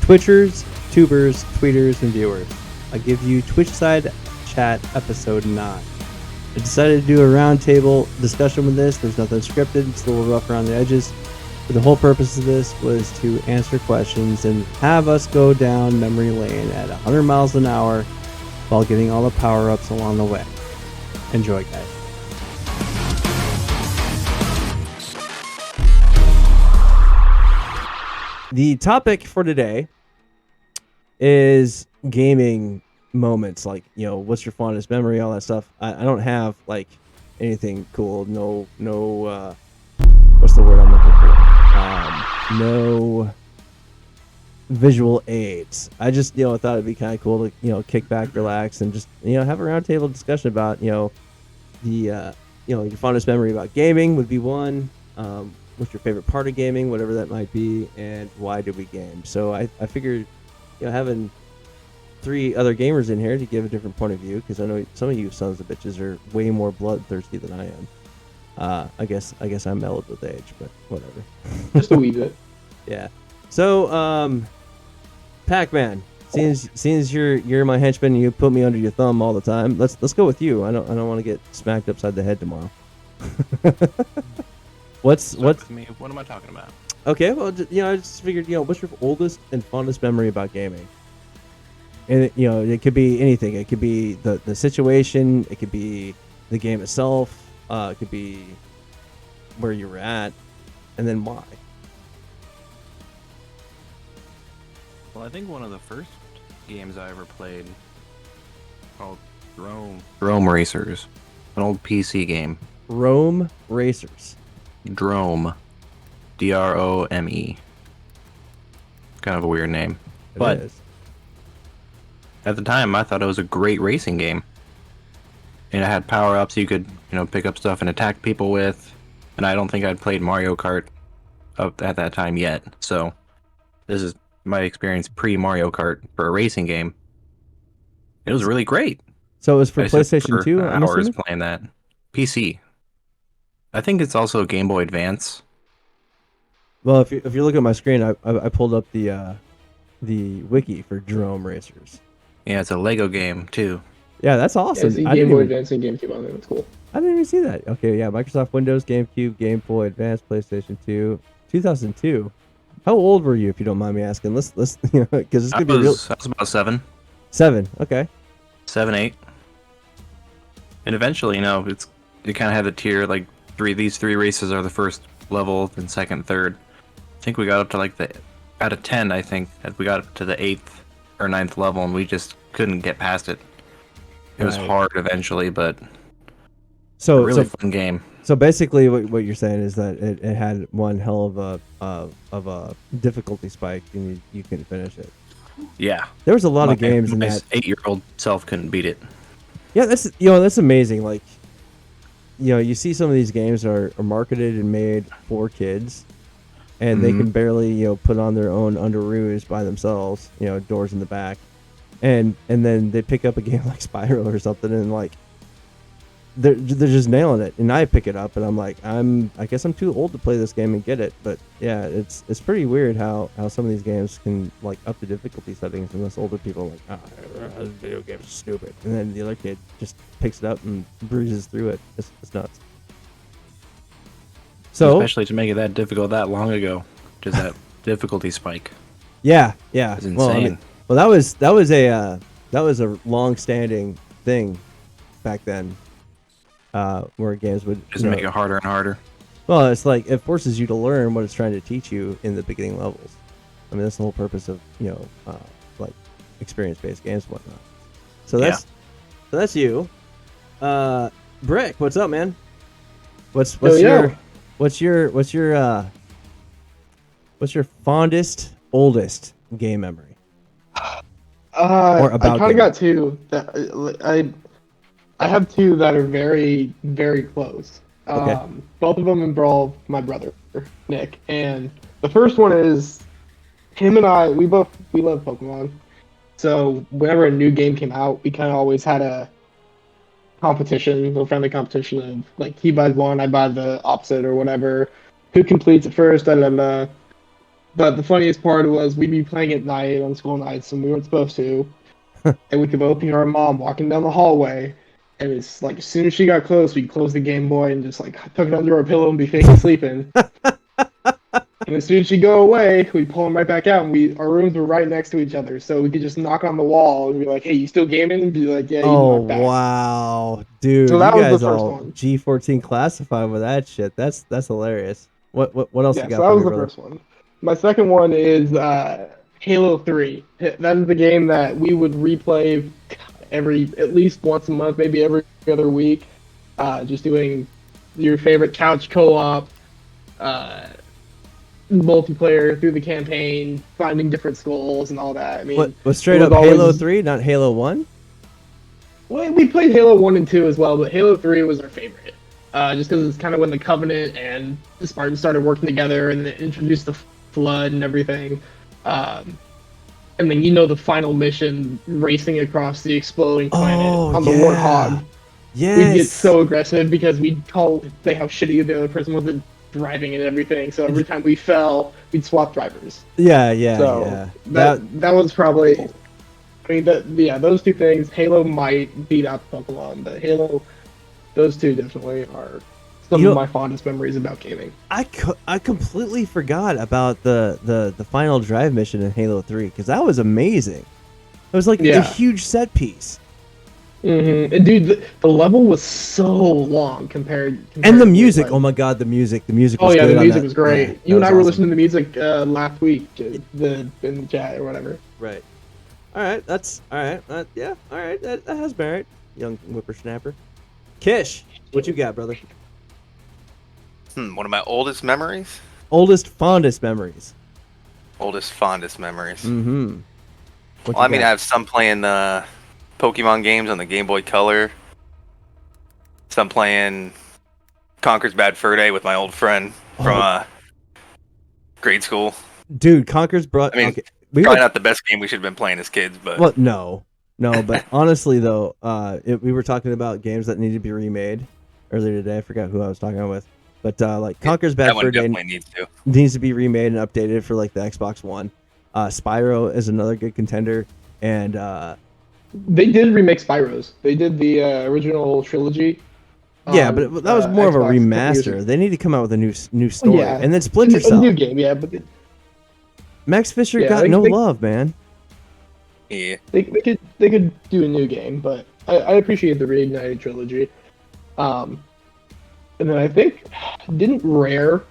Twitchers, tubers, tweeters, and viewers, I give you Twitchside Chat Episode 9. I decided to do a roundtable discussion with this. There's nothing scripted. It's a little rough around the edges. But the whole purpose of this was to answer questions and have us go down memory lane at 100 miles an hour while getting all the power-ups along the way. Enjoy, guys. The topic for today is gaming moments, like, you know, what's your fondest memory, all that stuff. I don't have like anything cool. No, what's the word I'm looking for? No visual aids. I just, thought it'd be kind of cool to, kick back, relax, and just, have a roundtable discussion about, the, your fondest memory about gaming would be one. What's your favorite part of gaming, whatever that might be, and why did we game? So I figured, having 3 other gamers in here to give a different point of view, because I know some of you sons of bitches are way more bloodthirsty than I am. I guess I'm mellowed with age, but whatever. Just a wee bit. Yeah. So, Pac-Man, since you're my henchman and you put me under your thumb all the time, let's go with you. I don't want to get smacked upside the head tomorrow. What's me? What am I talking about? Okay, well, I just figured, what's your oldest and fondest memory about gaming? And it could be anything. It could be the situation. It could be the game itself. It could be where you were at, and then why. Well, I think one of the first games I ever played called Drome Racers, an old PC game. Rome Racers. Drome. Drome. Kind of a weird name. But It is. at the time, I thought it was a great racing game. And it had power-ups you could, pick up stuff and attack people with. And I don't think I'd played Mario Kart up at that time yet. So this is my experience pre-Mario Kart for a racing game. It was really great. So it was for I sit PlayStation for 2, I'm hours assuming? playing that. PC. I think it's also Game Boy Advance. Well, if you look at my screen, I pulled up the wiki for Drome Racers. Yeah, it's a Lego game too. Yeah, that's awesome. Yeah, I Game didn't Boy even, Advance and GameCube on there. That's cool. I didn't even see that. Okay, yeah, Microsoft Windows, GameCube, Game Boy Advance, PlayStation 2, 2002. How old were you, if you don't mind me asking? Let's because this could be real. I was about 7. 7. Okay. 7, 8. And eventually, it kind of had the tier, like, these 3 races are the first level, then second, third. I think we got up to, out of 10, I think, that we got up to the 8th or 9th level, and we just couldn't get past it. It was hard eventually, but a really fun game. So basically, what you're saying is that it had one hell of a difficulty spike, and you couldn't finish it. Yeah. There was a lot of games in my that. 8-year-old self couldn't beat it. Yeah, that's amazing. Like, you see some of these games are marketed and made for kids, and they can barely put on their own underoos by themselves. Doors in the back, and then they pick up a game like Spyro or something, and like they're just nailing it. And I pick it up, and I'm like, I guess I'm too old to play this game and get it. But yeah, it's pretty weird how some of these games can like up the difficulty settings, and us older people are like, this video game is stupid, and then the other kid just picks it up and bruises through it. It's nuts. So especially to make it that difficult that long ago, just that difficulty spike. Yeah. It's insane. Well, that was a long-standing thing back then, where games would Just make it harder and harder. Well, it's like it forces you to learn what it's trying to teach you in the beginning levels. I mean, that's the whole purpose of like experience-based games and whatnot. So that's you. Brick, what's up, man? What's your fondest, oldest game memory? Or about I kind of got 2 that I have 2 that are very, very close. Okay. Both of them involve my brother Nick, and the first one is him and I. We love Pokemon, so whenever a new game came out, we kind of always had a friendly competition of like he buys one, I buy the opposite or whatever. Who completes it first? But the funniest part was we'd be playing at night on school nights, and we weren't supposed to. And we could both hear our mom walking down the hallway. And it's like as soon as she got close, we'd close the Game Boy and just like tuck it under our pillow and be faking sleeping. And as soon as she'd go away, we'd pull them right back out, and our rooms were right next to each other, so we could just knock on the wall and be like, "Hey, you still gaming?" And be like, "Yeah." You Oh knock back. wow, dude! So You that was the guys first all one. G14 classified with that shit. That's hilarious. What else Yeah, you so got that for was me, the brother? first one. My second one is Halo 3. That is the game that we would replay at least once a month, maybe every other week. Just doing your favorite couch co-op, multiplayer through the campaign, finding different skulls and all that. I mean, What was straight it up was Halo always- 3, not Halo 1? Well, we played Halo 1 and 2 as well, but Halo 3 was our favorite. Just because it's kind of when the Covenant and the Spartans started working together and they introduced the Flood and everything. And then the final mission, racing across the exploding planet Oh, on the yeah. Warthog. Yes. We'd get so aggressive because we'd say how shitty the other person was at driving and everything. So every time we fell, we'd swap drivers. Yeah. So that was probably. I mean, those two things. Halo might beat out Pokemon, but those two definitely are some of my fondest memories about gaming. I completely forgot about the final drive mission in Halo 3 because that was amazing. It was like a huge set piece. Mm-hmm. And dude, the level was so long compared and the to, music. like, Oh my god, the music was oh yeah, good the on music that. was great. Yeah, you and that I was were awesome. listening to music last week, in the chat or whatever. Right. All right. That's all right. Yeah. All right. That has merit, young whippersnapper. Kish, what you got, brother? One of my oldest memories? Oldest, fondest memories. Oldest, fondest memories. Mm-hmm. Well, I mean, I have some playing Pokemon games on the Game Boy Color. Some playing Conker's Bad Fur Day with my old friend from grade school. Dude, Conker's brought. I mean, okay. Probably not the best game we should have been playing as kids, but Well, no, but honestly though, we were talking about games that need to be remade earlier today. I forgot who I was talking with, but like Conker's Bad that one Fur Day definitely needs to be remade and updated for like the Xbox One. Spyro is another good contender, and they did remake Spyros. They did the original trilogy. Yeah, but that was more of a Xbox remaster. They need to come out with a new story, Yeah. and then Splinter a Cell. new game, yeah, but Max Fisher Yeah, got they- no they- love, man. yeah. they could do a new game. But I appreciate the reignited trilogy. And then I think didn't Rare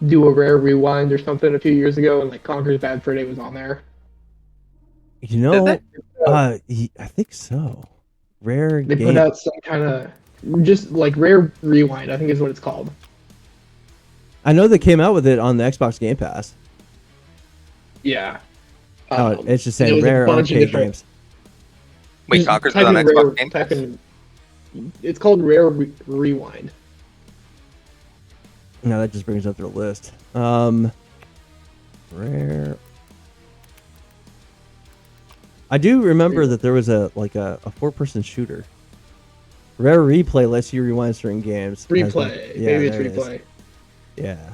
do a Rare Rewind or something a few years ago, and like Conker's Bad Fur Day was on there. You know, Did I think so. Rare They game. put out some kind of just like Rare Rewind, I think is what it's called. I know they came out with it on the Xbox Game Pass. Yeah. It's just it saying was a Rare bunch of arcade different- games. Wait, Just Conker's type on in Xbox Rare- Game type Pass? in- It's called Rare Rewind. No, that just brings up their list. Rare. I do remember that there was a 4-person shooter. Rare Replay lets you rewind certain games. Replay. Yeah, Maybe it's there it is. Replay. Yeah,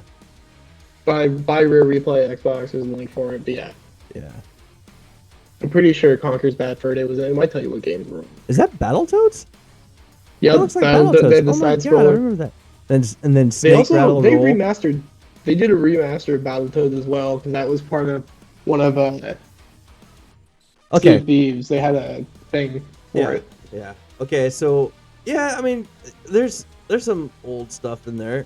Buy Rare Replay Xbox. There's a link for it. But yeah, yeah. I'm pretty sure Conker's Bad Fur Day was in. It might tell you what games were. Is that Battletoads? Yeah, That looks like the Battletoads. the Oh my side god, I scroller. remember that. And then They Snake also Rattle they Roll. remastered. They did a remaster of Battletoads as well because that was part of one of Sea Okay. of Thieves. They had a thing for it. Yeah. Okay. So yeah, I mean, there's some old stuff in there.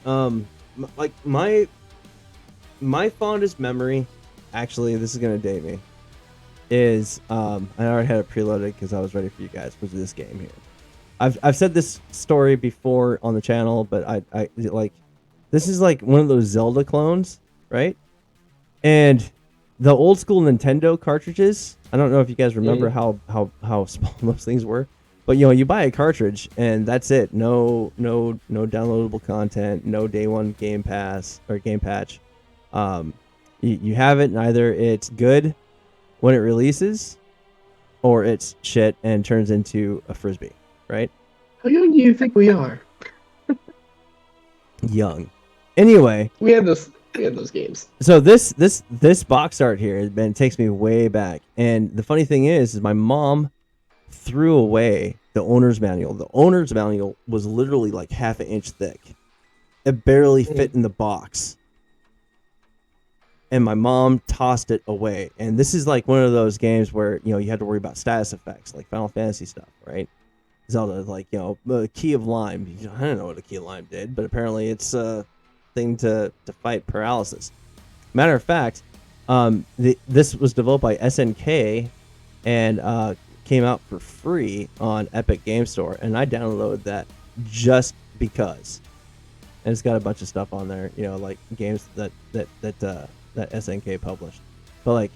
Like my fondest memory, actually, this is gonna date me, is I already had it preloaded because I was ready for you guys. Was this game here? I've said this story before on the channel, but I like this is like one of those Zelda clones, right? And the old school Nintendo cartridges. I don't know if you guys remember how small those things were, but you buy a cartridge and that's it. No downloadable content. No day one game pass or game patch. You have it, and either it's good when it releases, or it's shit and turns into a frisbee. Right? How young do you think we are? Young. Anyway, We had this We had those games. So this box art here, man, takes me way back. And the funny thing is my mom threw away the owner's manual. The owner's manual was literally like half an inch thick. It barely fit in the box. And my mom tossed it away. And this is like one of those games where, you had to worry about status effects, like Final Fantasy stuff, right? Zelda, like, the Key of Lime. I don't know what a Key of Lime did, but apparently it's a thing to fight paralysis. Matter of fact, this was developed by SNK and came out for free on Epic Game Store, and I downloaded that just because. And it's got a bunch of stuff on there, like games that SNK published. But like,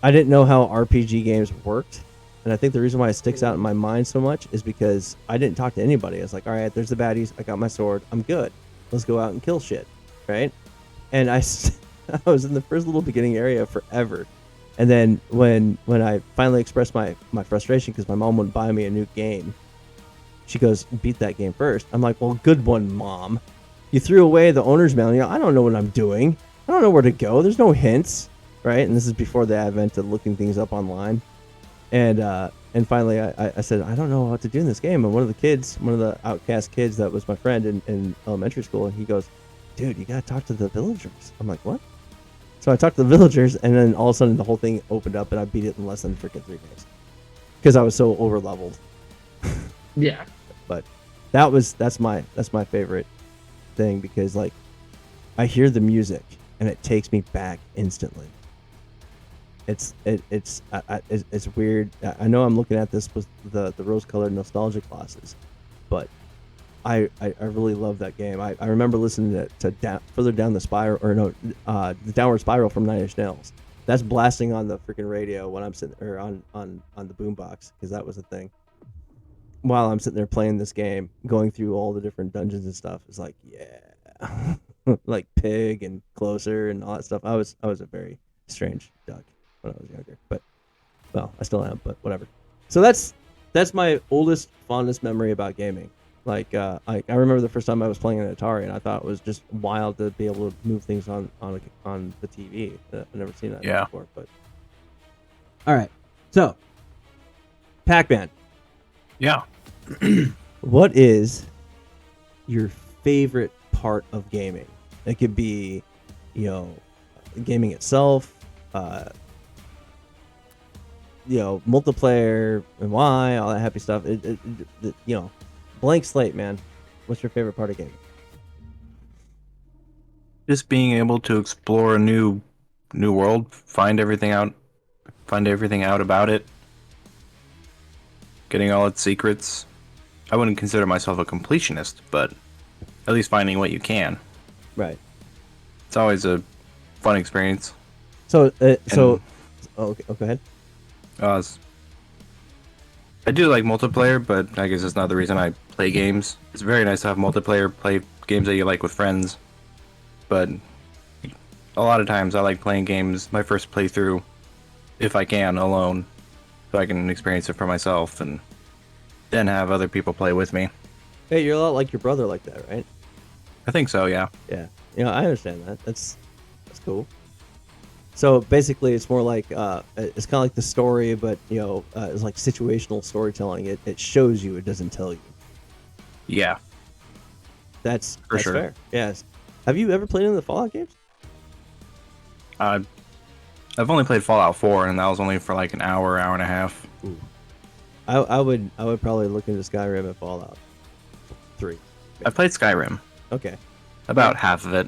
I didn't know how RPG games worked, and I think the reason why it sticks out in my mind so much is because I didn't talk to anybody. I was like, all right, there's the baddies. I got my sword. I'm good. Let's go out and kill shit, right? And I was in the first little beginning area forever. And then when I finally expressed my frustration because my mom wouldn't buy me a new game, she goes, beat that game first. I'm like, well, good one, Mom. You threw away the owner's manual. I don't know what I'm doing. I don't know where to go. There's no hints, right? And this is before the advent of looking things up online. And finally, I said, I don't know what to do in this game. And one of the outcast kids that was my friend in elementary school, and he goes, dude, you got to talk to the villagers. I'm like, what? So I talked to the villagers, and then all of a sudden the whole thing opened up, and I beat it in less than freaking 3 days. Because I was so over-leveled. Yeah. But that's my favorite thing, because like I hear the music and it takes me back instantly. It's weird. I know I'm looking at this with the rose-colored nostalgia glasses, but I really love that game. I remember listening to Further Down the Spiral, or no, the Downward Spiral from 9 Inch Nails. That's blasting on the freaking radio when I'm sitting, or on the boombox, because that was a thing. While I'm sitting there playing this game, going through all the different dungeons and stuff, it's like, yeah, like Pig and Closer and all that stuff. I was a very strange duck when I was younger, but well, I still am, but whatever. So that's my oldest, fondest memory about gaming. Like, I remember the first time I was playing an Atari, and I thought it was just wild to be able to move things on the TV. I've never seen that before. But all right, so Pac-Man. Yeah. What is your favorite part of gaming? It could be, gaming itself, multiplayer and why, all that happy stuff. Blank slate, man. What's your favorite part of gaming? Just being able to explore a new world, find everything out about it, getting all its secrets. I wouldn't consider myself a completionist, but at least finding what you can. Right. It's always a fun experience. So, okay, go ahead. I do like multiplayer, but I guess it's not the reason I play games. It's very nice to have multiplayer, play games that you like with friends, but a lot of times I like playing games, my first playthrough, if I can, alone, so I can experience it for myself and then have other people play with me. Hey, you're a lot like your brother like that, right? I think so, yeah. Yeah. I understand that. That's cool. So basically, it's more like it's kind of like the story, but it's like situational storytelling. It shows you, it doesn't tell you. Yeah. That's sure. Fair. Yes. Have you ever played any of the Fallout games? I've only played Fallout 4, and that was only for like an hour and a half. Ooh. I would probably look into Skyrim and Fallout 3. I played Skyrim. Okay. About half of it.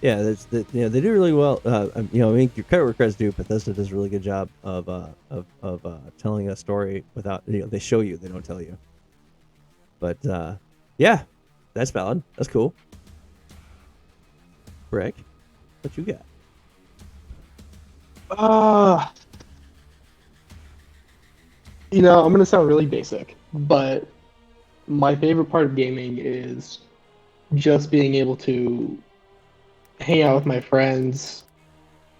Yeah, they do really well. Your credit credits due. Bethesda does a really good job of telling a story without. They show you, they don't tell you. But yeah, that's valid. That's cool. Brick, what you got? I'm gonna sound really basic, but my favorite part of gaming is just being able to hang out with my friends,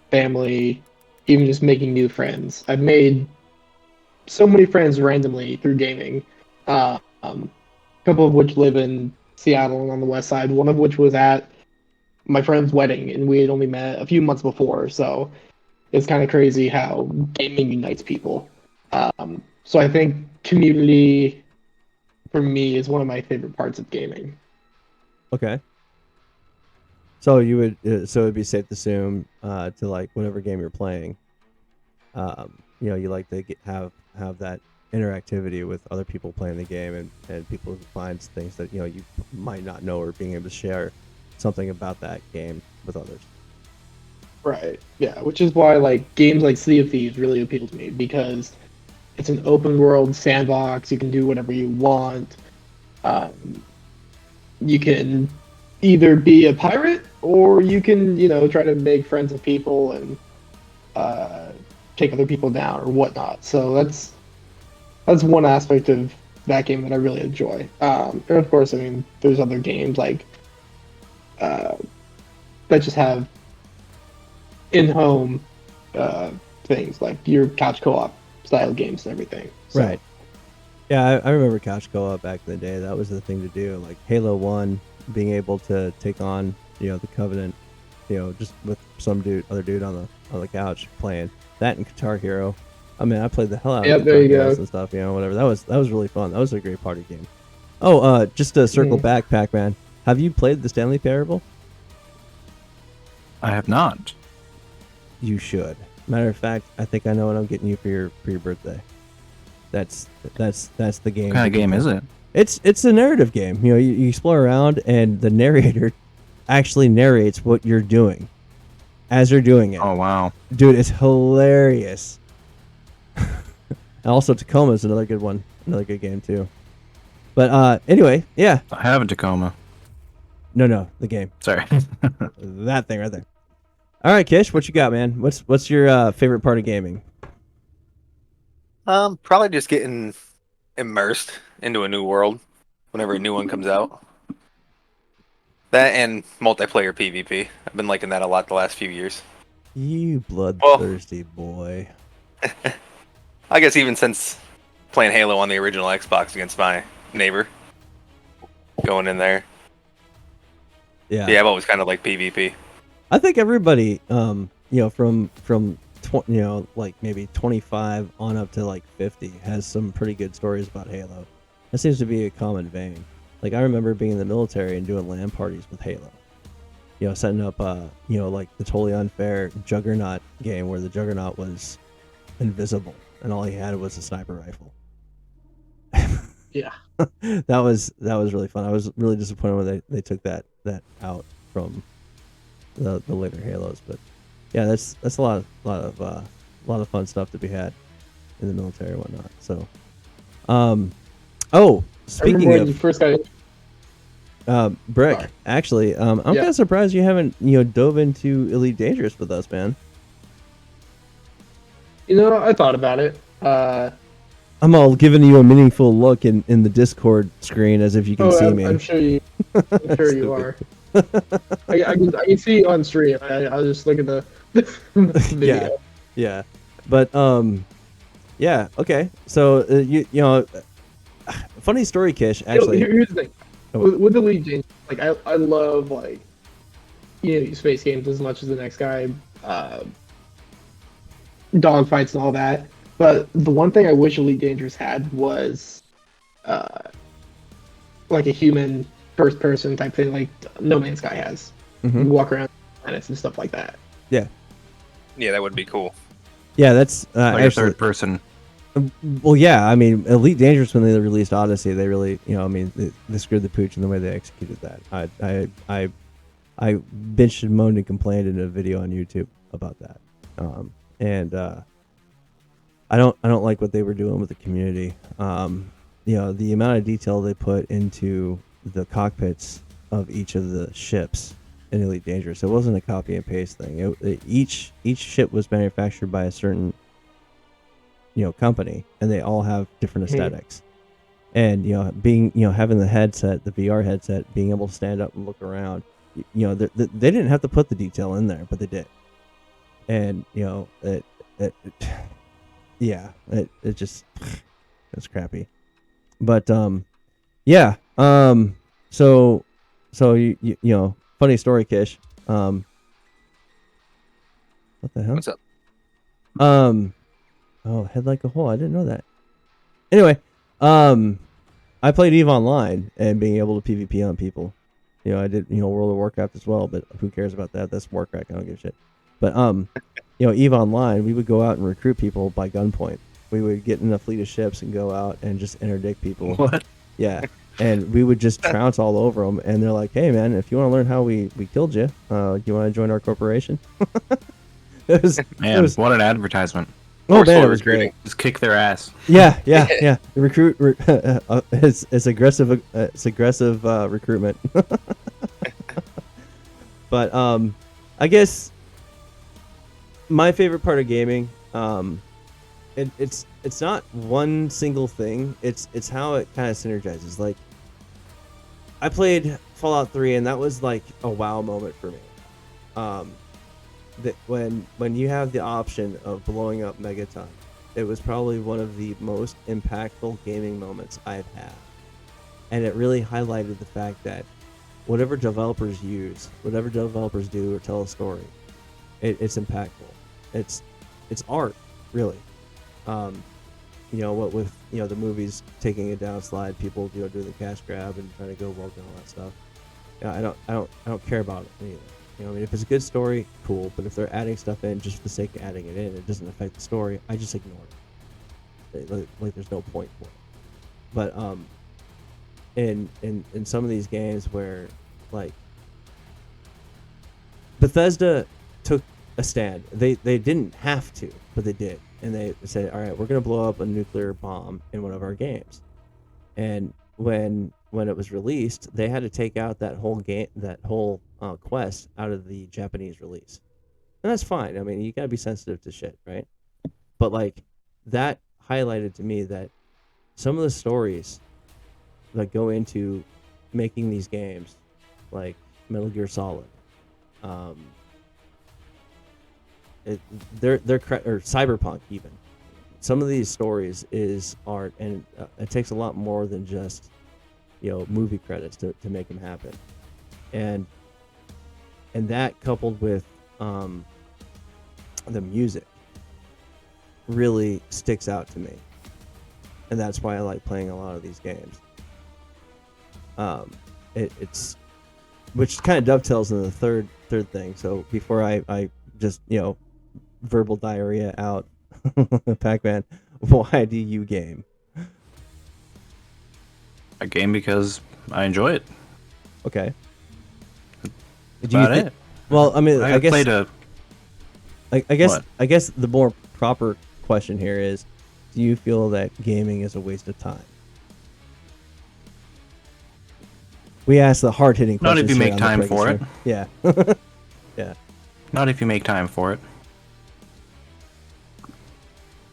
family, even just making new friends. I've made so many friends randomly through gaming. A couple of which live in Seattle and on the west side, one of which was at my friend's wedding, and we had only met a few months before. So it's kind of crazy how gaming unites people. So I think community for me is one of my favorite parts of gaming. Okay. So you would, so it'd be safe to assume, to like whatever game you're playing, you like to have that interactivity with other people playing the game, and people who find things that you might not know, or being able to share something about that game with others. Right. Yeah, which is why like games like Sea of Thieves really appeal to me because it's an open world sandbox. You can do whatever you want. You can either be a pirate or you can, try to make friends with people and take other people down or whatnot. So that's one aspect of that game that I really enjoy. And of course, I mean, there's other games like that just have in-home things like your couch co-op style games and everything. So, Right. Yeah, I remember couch co-op back in the day. That was the thing to do. Like Halo 1, being able to take on, the Covenant, just with some other dude on the couch playing that, and Guitar Hero. I mean, I played the hell out of there Guitar you Heroes go. and stuff. Whatever. That was really fun. That was a great party game. Oh, just to circle back, Pac-Man. Have you played the Stanley Parable? I have not. You should. Matter of fact, I think I know what I'm getting you for your birthday. That's the game. What kind of game is it? It's a narrative game. You explore around, and the narrator actually narrates what you're doing as you're doing it. Oh wow, dude, it's hilarious. And also, Tacoma is another good one, another good game too. But anyway, yeah. I have a Tacoma. No, the game. Sorry. That thing right there. All right, Kish, what you got, man? What's your favorite part of gaming? Probably just getting immersed into a new world whenever a new one comes out. That and multiplayer PvP. I've been liking that a lot the last few years. You bloodthirsty boy. I guess even since playing Halo on the original Xbox against my neighbor, going in there. Yeah. Yeah, I've always kind of liked PvP. I think everybody, from like maybe 25 on up to like 50 has some pretty good stories about Halo. That seems to be a common vein. Like I remember being in the military and doing LAN parties with Halo. Setting up like the totally unfair Juggernaut game where the Juggernaut was invisible and all he had was a sniper rifle. Yeah. that was really fun. I was really disappointed when they took that out from the later Halos, but yeah, that's a lot of fun stuff to be had in the military and whatnot. So, speaking when of you first got Brick, Sorry. actually, I'm kind of surprised you haven't dove into Elite Dangerous with us, man. I thought about it. I'm all giving you a meaningful look in the Discord screen as if you can see me. I'm sure you are. I can see you on stream. I'll just look at the video. Yeah, but yeah, okay. So funny story, Kish. Actually, Here's the thing. With the League Change, like I love like space games as much as the next guy, dogfights and all that. But the one thing I wish Elite Dangerous had was like a human first person type thing, like No Man's Sky has. Mm-hmm. You walk around planets and stuff like that. Yeah, that would be cool. Yeah, that's like actually, a third person. Well, yeah, I mean, Elite Dangerous, when they released Odyssey, they really, they screwed the pooch in the way they executed that. I bitched and moaned and complained in a video on YouTube about that, and I don't like what they were doing with the community. The amount of detail they put into the cockpits of each of the ships in Elite Dangerous. It wasn't a copy and paste thing. Each ship was manufactured by a certain company, and they all have different aesthetics. And being having the headset, the VR headset, being able to stand up and look around, they didn't have to put the detail in there, but they did. And it just it's crappy. But so funny story, Kish. What the hell? What's up? Oh, head like a hole. I didn't know that. Anyway, I played EVE Online and being able to PvP on people. I did, World of Warcraft as well, but who cares about that? That's Warcraft. I don't give a shit. But, EVE Online, we would go out and recruit people by gunpoint. We would get in a fleet of ships and go out and just interdict people. What? Yeah. And we would just trounce all over them. And they're like, hey, man, if you want to learn how we killed you, you want to join our corporation? Man, what an advertisement. Oh, man, Forceful it was recruiting. great. Just kick their ass. Yeah. The it's aggressive recruitment. But I guess my favorite part of gaming, it's not one single thing. It's how it kind of synergizes. Like, I played Fallout 3, and that was like a wow moment for me. That when you have the option of blowing up Megaton, it was probably one of the most impactful gaming moments I've had, and it really highlighted the fact that whatever developers do or tell a story, it's impactful. It's art, really. What with the movies taking a downslide, people do the cash grab and trying to go woke and all that stuff. I don't care about it either. If it's a good story, cool. But if they're adding stuff in just for the sake of adding it in, it doesn't affect the story, I just ignore it. Like there's no point for it. But in some of these games where, like, Bethesda took a stand. They didn't have to, but they did. And they said, all right, we're going to blow up a nuclear bomb in one of our games. And when it was released, they had to take out that whole game, quest out of the Japanese release. And that's fine. I mean, you got to be sensitive to shit, right? But, like, that highlighted to me that some of the stories that go into making these games, like Metal Gear Solid, or Cyberpunk even. Some of these stories is art, and it takes a lot more than just movie credits to make them happen. And that coupled with the music really sticks out to me, and that's why I like playing a lot of these games. It's which kind of dovetails into the third thing. So before I just verbal diarrhea out, Pac-Man, why do you game? I game because I enjoy it. Okay. About it. Well, I mean, I guess played a. I guess the more proper question here is, do you feel that gaming is a waste of time? We ask the hard-hitting questions. Not if you make time for it. Yeah. Yeah. Not if you make time for it.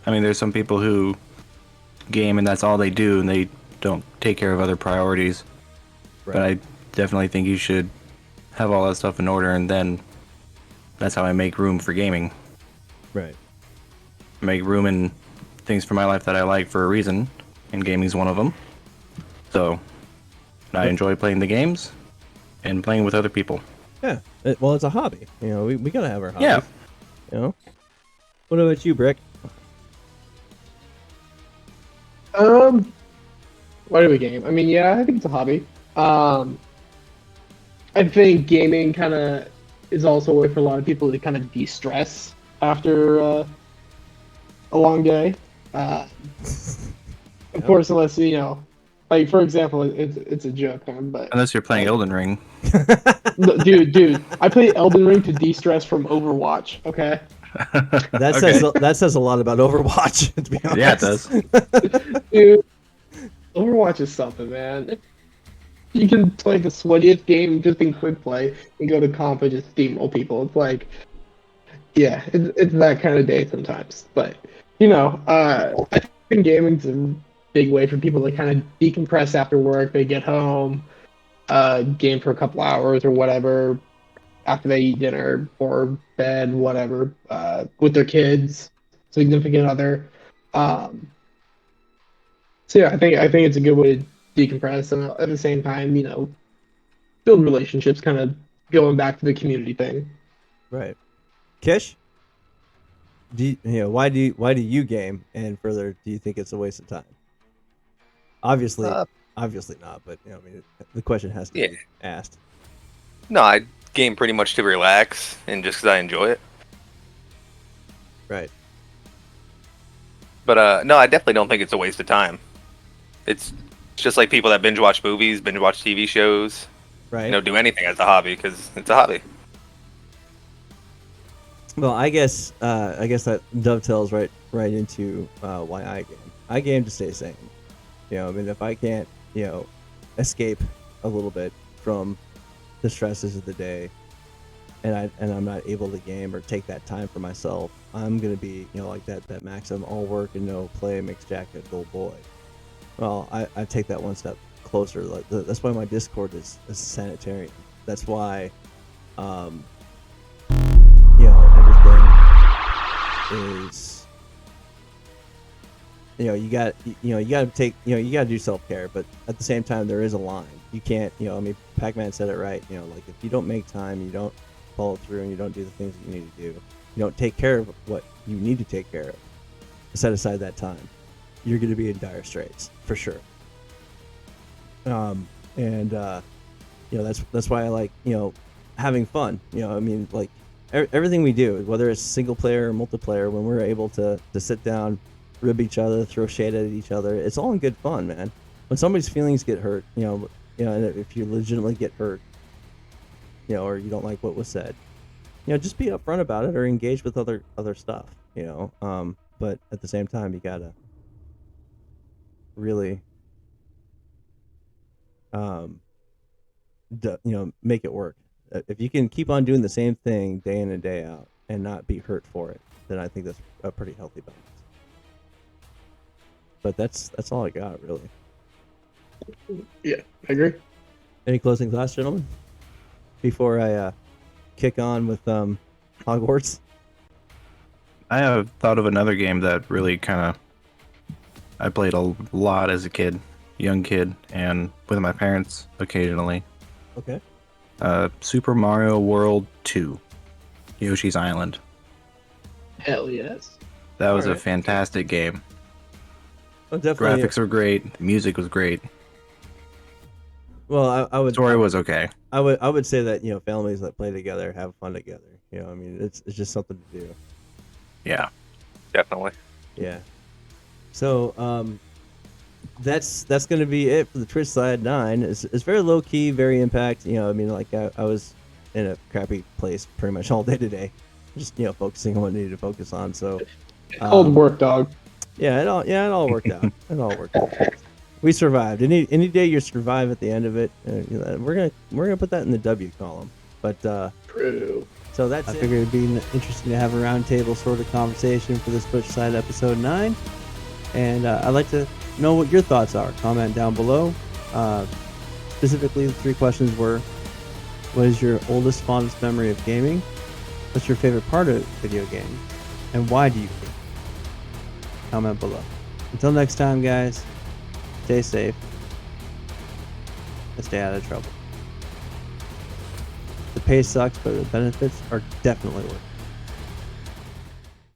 I mean, there's some people who game and that's all they do, and they don't take care of other priorities. Right. But I definitely think you should have all that stuff in order, and then that's how I make room for gaming. Right. I make room in things for my life that I like for a reason, and gaming's one of them. So I enjoy playing the games and playing with other people. Yeah. Well, it's a hobby. We gotta have our hobbies. Yeah. What about you, Brick? Why do we game? I mean, yeah, I think it's a hobby. I think gaming kind of is also a way for a lot of people to kind of de-stress after a long day. Of course, unless like for example, it's a joke, but unless you're playing Elden Ring. dude, I play Elden Ring to de-stress from Overwatch. Okay. That says a lot about Overwatch. To be honest. Yeah, it does. Dude, Overwatch is something, man. You can play the sweatiest game just in quick play and go to comp and just steamroll people. It's like, yeah, it's that kind of day sometimes. But I think gaming's a big way for people to kind of decompress after work. They get home, game for a couple hours or whatever after they eat dinner or bed, whatever, with their kids, significant other. So yeah, I think it's a good way to decompress and at the same time, build relationships kind of going back to the community thing. Right. Kish? Why do you game, and further, do you think it's a waste of time? Obviously not, but I mean, the question has to be asked. No, I game pretty much to relax and just because I enjoy it. Right. But no, I definitely don't think it's a waste of time. It's just like people that binge watch movies, binge watch TV shows, Right. do anything as a hobby because it's a hobby. Well, I guess that dovetails right into why I game. I game to stay sane. I mean, if I can't, escape a little bit from the stresses of the day, and I'm not able to game or take that time for myself, I'm gonna be, like that maxim: all work and no play makes Jack a dull boy. Well, I take that one step closer. Like that's why my Discord is sanitarian. That's why, everything is, you got to take, you got to do self-care, but at the same time there is a line. You can't, I mean, Pac-Man said it right, like if you don't make time, you don't follow through, and you don't do the things that you need to do, you don't take care of what you need to take care of, set aside that time, you're going to be in dire straits for sure. That's why I like, having fun. I mean, like everything we do, whether it's single player or multiplayer, when we're able to sit down, rib each other, throw shade at each other, it's all in good fun, man. When somebody's feelings get hurt, and if you legitimately get hurt, or you don't like what was said, just be upfront about it or engage with other stuff, but at the same time, you gotta really, make it work. If you can keep on doing the same thing day in and day out and not be hurt for it, then I think that's a pretty healthy balance. But that's all I got, really. Yeah, I agree. Any closing thoughts, gentlemen, before I kick on with Hogwarts? I have thought of another game that really I played a lot as a young kid, and with my parents occasionally. Okay. Super Mario World 2, Yoshi's Island. Hell yes. That was a fantastic game. Oh, definitely. Graphics were great. The music was great. Well, I would. Story was okay. I would say that families that play together have fun together. I mean, it's just something to do. Yeah, definitely. Yeah. So that's going to be it for the Twitchside 9. It's very low key, very impact. I mean, like I was in a crappy place pretty much all day today, just focusing on what I needed to focus on. So all the work, dog. Yeah, it all worked out. It all worked out. We survived. Any day you survive at the end of it, we're gonna put that in the W column. But true. So that's I figured it'd be interesting to have a roundtable sort of conversation for this Twitchside episode 9, and I'd like to know what your thoughts are. Comment down below. Specifically, the 3 questions were: what is your oldest, fondest memory of gaming? What's your favorite part of video games? And why do you game? Comment below. Until next time, guys, stay safe and stay out of trouble. The pay sucks, but the benefits are definitely worth it.